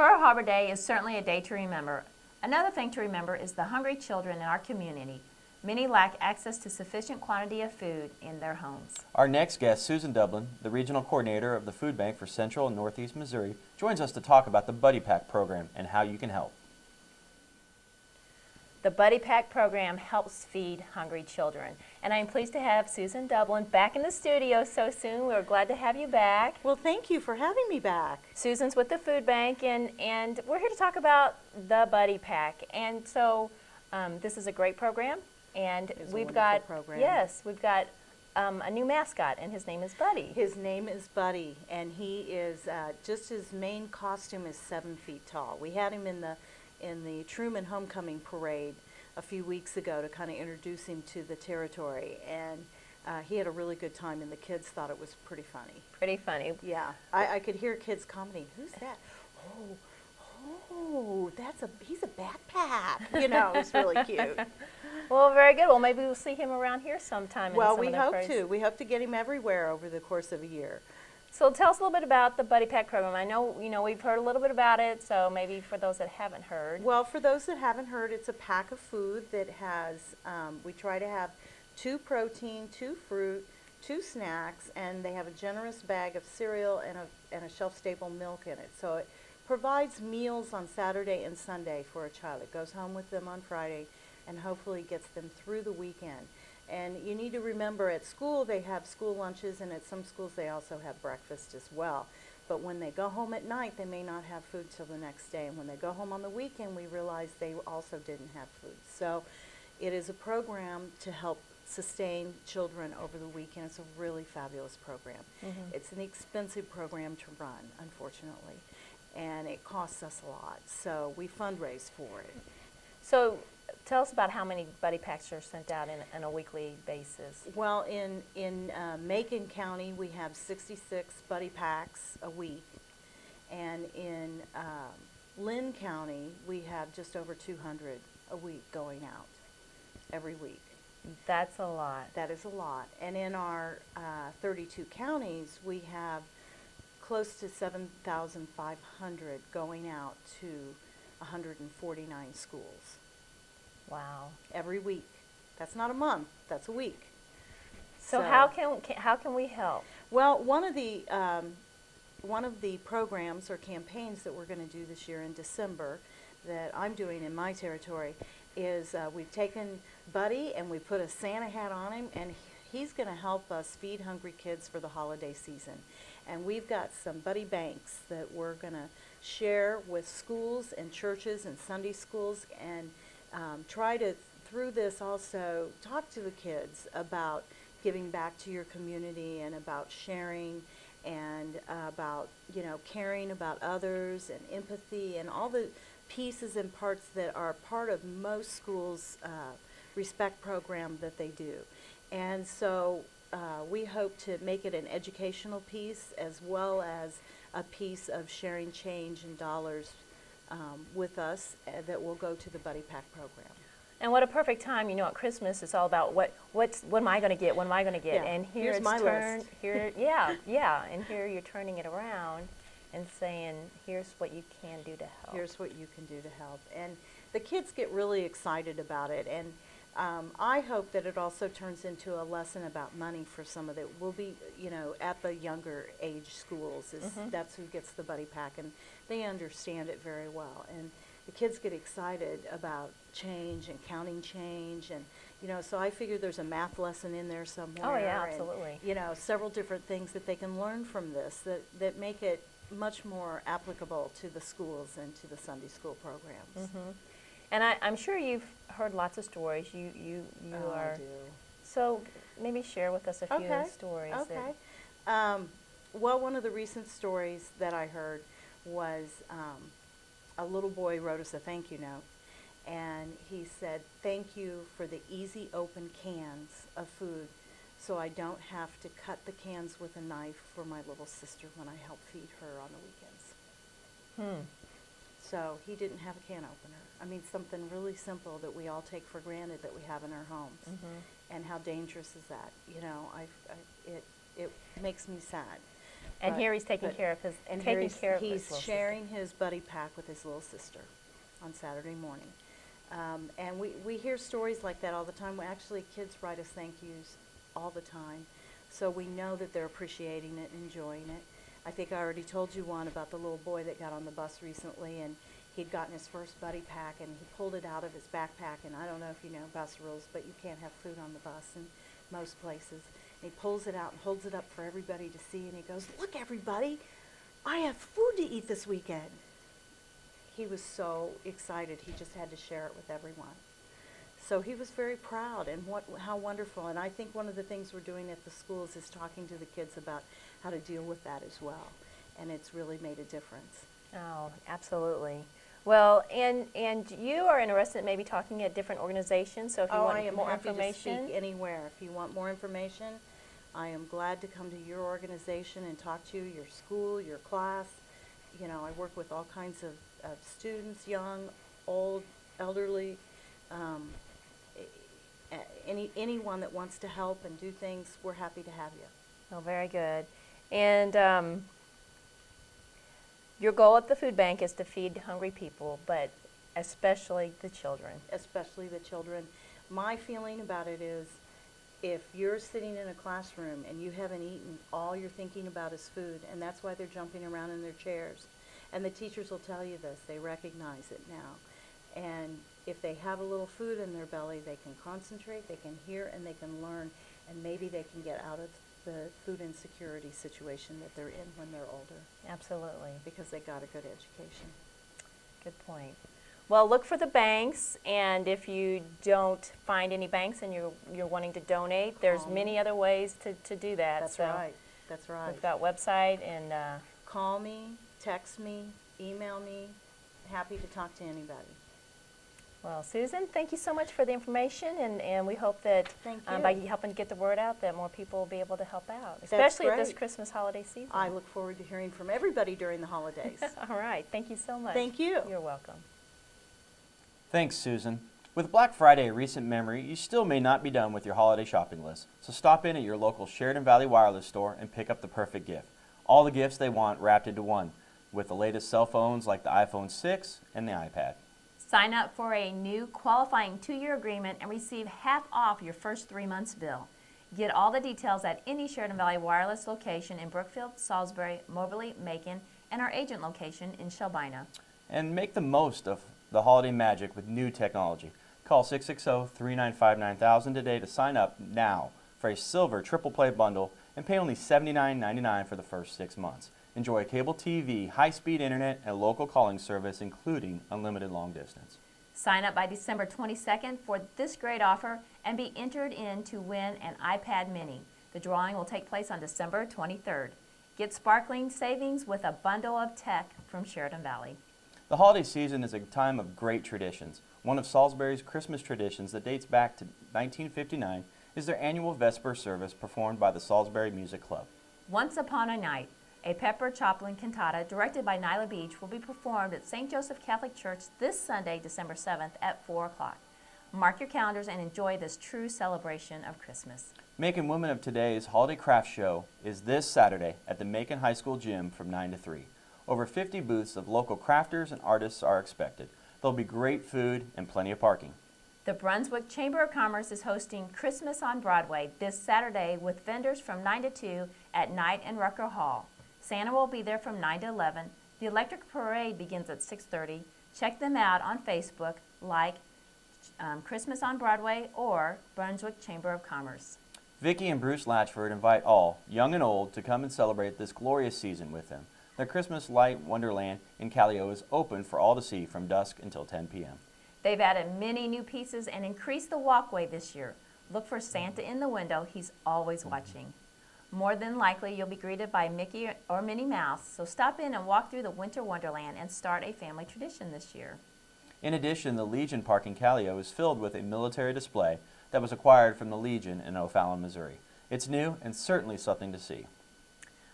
Pearl Harbor Day is certainly a day to remember. Another thing to remember is the hungry children in our community. Many lack access to sufficient quantity of food in their homes. Our next guest, Susan Dublin, the regional coordinator of the Food Bank for Central and Northeast Missouri, joins us to talk about the Buddy Pack program and how you can help. The Buddy Pack program helps feed hungry children. And I'm pleased to have Susan Dublin back in the studio so soon. We're glad to have you back. Well, thank you for having me back. Susan's with the Food Bank, and we're here to talk about the Buddy Pack. And so this is a great program. And we've got a new mascot, and his name is Buddy. His name is Buddy, and he is just his main costume is 7 feet tall. We had him in the Truman Homecoming Parade a few weeks ago to kind of introduce him to the territory, and he had a really good time, and the kids thought it was pretty funny. Pretty funny. Yeah, I could hear kids commenting, "Who's that? Oh, he's a backpack." You know, it's really cute. Well, very good. Well, maybe we'll see him around here sometime. Well, we hope to. We hope to get him everywhere over the course of a year. So tell us a little bit about the Buddy Pack program. I know, we've heard a little bit about it, so maybe for those that haven't heard. Well, for those that haven't heard, it's a pack of food that has, we try to have 2 protein, 2 fruit, 2 snacks, and they have a generous bag of cereal and a shelf-stable milk in it. So it provides meals on Saturday and Sunday for a child. It goes home with them on Friday and hopefully gets them through the weekend. And you need to remember, at school they have school lunches, and at some schools they also have breakfast as well. But when they go home at night, they may not have food till the next day. And when they go home on the weekend, we realize they also didn't have food. So it is a program to help sustain children over the weekend. It's a really fabulous program. Mm-hmm. It's an expensive program to run, unfortunately, and it costs us a lot. So we fundraise for it. So tell us about how many Buddy Packs are sent out on a weekly basis. Well, in Macon County, we have 66 Buddy Packs a week. And in Lynn County, we have just over 200 a week going out every week. That's a lot. That is a lot. And in our 32 counties, we have close to 7,500 going out to 149 schools. Wow. Every week. That's not a month, that's a week. So how can we help? Well, one of the programs or campaigns that we're going to do this year in December that I'm doing in my territory is we've taken Buddy and we put a Santa hat on him, and he's going to help us feed hungry kids for the holiday season. And we've got some Buddy Banks that we're going to share with schools and churches and Sunday schools, and try to, through this also, talk to the kids about giving back to your community and about sharing and about, caring about others and empathy and all the pieces and parts that are part of most schools' respect program that they do. And so we hope to make it an educational piece as well as a piece of sharing change and dollars with us that will go to the Buddy Pack program. And what a perfect time, at Christmas it's all about what am I going to get? What am I going to get? Yeah. And here's my list. And here you're turning it around and saying, here's what you can do to help. Here's what you can do to help. And the kids get really excited about it. And I hope that it also turns into a lesson about money for some of it. We'll be, at the younger age schools. That's who gets the Buddy Pack, and they understand it very well. And the kids get excited about change and counting change, and so I figure there's a math lesson in there somewhere. Oh yeah, absolutely. And, several different things that they can learn from this that make it much more applicable to the schools and to the Sunday school programs. Mm-hmm. And I'm sure you've heard lots of stories. You are. I do. So maybe share with us a few stories. Okay. Well, one of the recent stories that I heard was a little boy wrote us a thank you note, and he said, "Thank you for the easy open cans of food, so I don't have to cut the cans with a knife for my little sister when I help feed her on the weekends." So he didn't have a can opener. I mean, something really simple that we all take for granted that we have in our homes. And how dangerous is that? It makes me sad. And here he's taking care of his he's sharing his buddy pack with his little sister on Saturday morning. And we hear stories like that all the time. Actually, kids write us thank yous all the time. So we know that they're appreciating it and enjoying it. I think I already told you one about the little boy that got on the bus recently, and he'd gotten his first buddy pack, and he pulled it out of his backpack. And I don't know if you know bus rules, but you can't have food on the bus in most places. And he pulls it out and holds it up for everybody to see, and he goes, "Look, everybody, I have food to eat this weekend." He was so excited, he just had to share it with everyone. So he was very proud, and how wonderful. And I think one of the things we're doing at the schools is talking to the kids about how to deal with that as well. And it's really made a difference. Oh, absolutely. Well, and you are interested in maybe talking at different organizations, so if you want more information. I am happy to speak anywhere. If you want more information, I am glad to come to your organization and talk to you, your school, your class. You know, I work with all kinds of students, young, old, elderly, anyone that wants to help and do things, we're happy to have you. Oh, very good. And your goal at the food bank is to feed hungry people, but especially the children. Especially the children. My feeling about it is, if you're sitting in a classroom and you haven't eaten, all you're thinking about is food, and that's why they're jumping around in their chairs. And the teachers will tell you this, they recognize it now. And if they have a little food in their belly, they can concentrate, they can hear, and they can learn, and maybe they can get out of the food insecurity situation that they're in when they're older. Absolutely. Because they got a good education. Good point. Well, look for the banks, and if you don't find any banks and you're wanting to donate, there's many other ways to do that. That's right. That's right. We've got website and call me, text me, email me. Happy to talk to anybody. Well, Susan, thank you so much for the information, and we hope that by helping to get the word out that more people will be able to help out, especially at this Christmas holiday season. I look forward to hearing from everybody during the holidays. All right. Thank you so much. Thank you. You're welcome. Thanks, Susan. With Black Friday a recent memory, you still may not be done with your holiday shopping list, so stop in at your local Sheridan Valley Wireless store and pick up the perfect gift. All the gifts they want wrapped into one, with the latest cell phones like the iPhone 6 and the iPad. Sign up for a new qualifying 2-year agreement and receive half off your first 3 months bill. Get all the details at any Sheridan Valley Wireless location in Brookfield, Salisbury, Moberly, Macon, and our agent location in Shelbina. And make the most of the holiday magic with new technology. Call 660-395-9000 today to sign up now for a silver triple play bundle and pay only $79.99 for the first 6 months. Enjoy cable TV, high-speed internet, and local calling service, including unlimited long distance. Sign up by December 22nd for this great offer and be entered in to win an iPad mini. The drawing will take place on December 23rd. Get sparkling savings with a bundle of tech from Sheridan Valley. The holiday season is a time of great traditions. One of Salisbury's Christmas traditions that dates back to 1959 is their annual Vesper service performed by the Salisbury Music Club. Once Upon a Night, a Pepper Choplin cantata directed by Nyla Beach will be performed at St. Joseph Catholic Church this Sunday, December 7th at 4 o'clock. Mark your calendars and enjoy this true celebration of Christmas. Macon Women of Today's Holiday Craft Show is this Saturday at the Macon High School Gym from 9 to 3. Over 50 booths of local crafters and artists are expected. There'll be great food and plenty of parking. The Brunswick Chamber of Commerce is hosting Christmas on Broadway this Saturday with vendors from 9 to 2 at Knight and Rucker Hall. Santa will be there from 9 to 11. The Electric Parade begins at 6:30. Check them out on Facebook, like Christmas on Broadway or Brunswick Chamber of Commerce. Vicki and Bruce Latchford invite all, young and old, to come and celebrate this glorious season with them. Their Christmas Light Wonderland in Callio is open for all to see from dusk until 10 p.m. They've added many new pieces and increased the walkway this year. Look for Santa in the window. He's always watching. More than likely, you'll be greeted by Mickey or Minnie Mouse, so stop in and walk through the Winter Wonderland and start a family tradition this year. In addition, the Legion Park in Callio is filled with a military display that was acquired from the Legion in O'Fallon, Missouri. It's new and certainly something to see.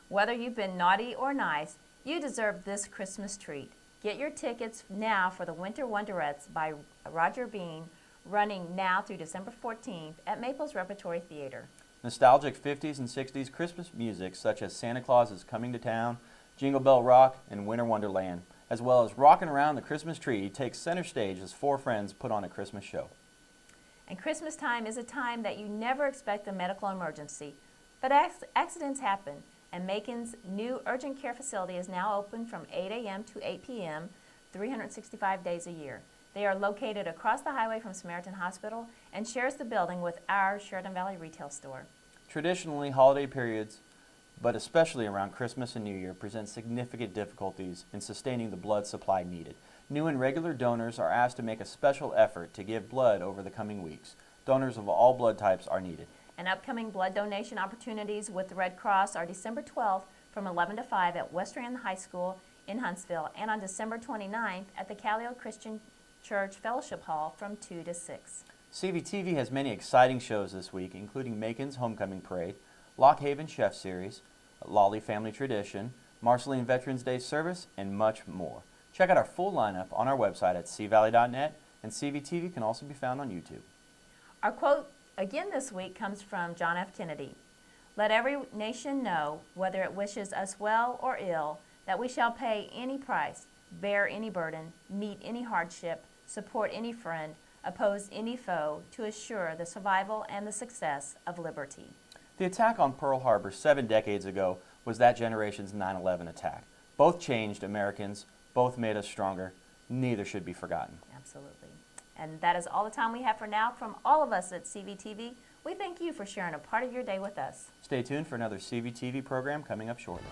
Whether you've been naughty or nice, you deserve this Christmas treat. Get your tickets now for the Winter Wonderettes by Roger Bean, running now through December 14th at Maples Repertory Theater. Nostalgic 50s and 60s Christmas music such as Santa Claus is Coming to Town, Jingle Bell Rock, and Winter Wonderland, as well as Rockin' Around the Christmas Tree, takes center stage as four friends put on a Christmas show. And Christmas time is a time that you never expect a medical emergency, but accidents happen, and Macon's new urgent care facility is now open from 8 a.m. to 8 p.m., 365 days a year. They are located across the highway from Samaritan Hospital and shares the building with our Sheridan Valley retail store. Traditionally, holiday periods, but especially around Christmas and New Year, present significant difficulties in sustaining the blood supply needed. New and regular donors are asked to make a special effort to give blood over the coming weeks. Donors of all blood types are needed. And upcoming blood donation opportunities with the Red Cross are December 12th from 11 to 5 at Wesleyan High School in Huntsville, and on December 29th at the Callio Christian Church Fellowship Hall from 2 to 6. CVTV has many exciting shows this week, including Macon's Homecoming Parade, Lock Haven Chef Series, Lawley Family Tradition, Marceline Veterans Day Service, and much more. Check out our full lineup on our website at cvalley.net, and CVTV can also be found on YouTube. Our quote again this week comes from John F. Kennedy. Let every nation know, whether it wishes us well or ill, that we shall pay any price, bear any burden, meet any hardship, support any friend, oppose any foe, to assure the survival and the success of liberty. The attack on Pearl Harbor 7 decades ago was that generation's 9/11 attack. Both changed Americans, both made us stronger. Neither should be forgotten. Absolutely. And that is all the time we have for now. From all of us at CVTV, we thank you for sharing a part of your day with us. Stay tuned for another CVTV program coming up shortly.